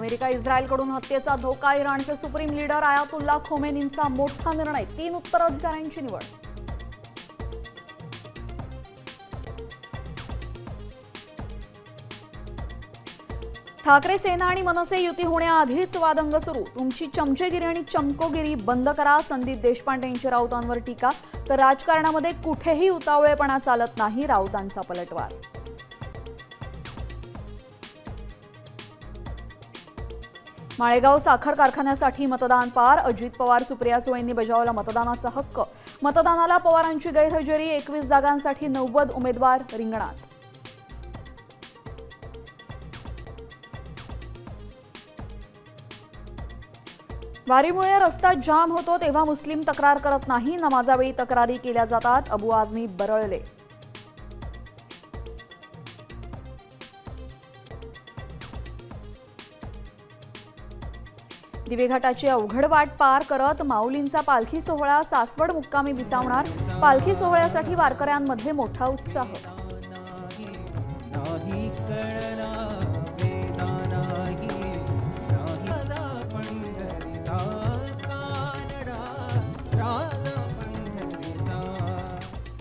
America इस्रायलकडून हत्येचा धोका, इराणचे सुप्रीम लीडर आयातुल्ला खोमेनींचा मोठा निर्णय, 3 उत्तराधिकाऱ्यांची निवड. ठाकरे सेना आणि मनसे युती होण्याआधीच वादंग सुरू. तुमची चमचेगिरी आणि चमकोगिरी बंद करा, संदीप देशपांडेंची राऊतांवर टीका. तर राजकारणामध्ये कुठेही उतावळेपणा चालत नाही, राऊतांचा पलटवार. माळेगाव साखर कारखान्यासाठी मतदान पार, अजित पवार सुप्रिया सुळेंनी बजावला मतदानाचा हक्क. मतदानाला पवारांची गैरहजेरी, 21 जागांसाठी 90 उमेदवार रिंगणात. वारीमुळे रस्ता जाम होतो तेव्हा मुस्लिम तक्रार करत नाही, नमाजावेळी तक्रारी केल्या जातात, अबू आझमी बरळले. दिवेघाटाची अवघड वाट पार करत माऊलींचा पालखी सोहळा सासवड मुक्कामी विसावणार. पालखी सोहळ्यासाठी वारकऱ्यांमध्ये मोठा उत्साह. पंढरीचा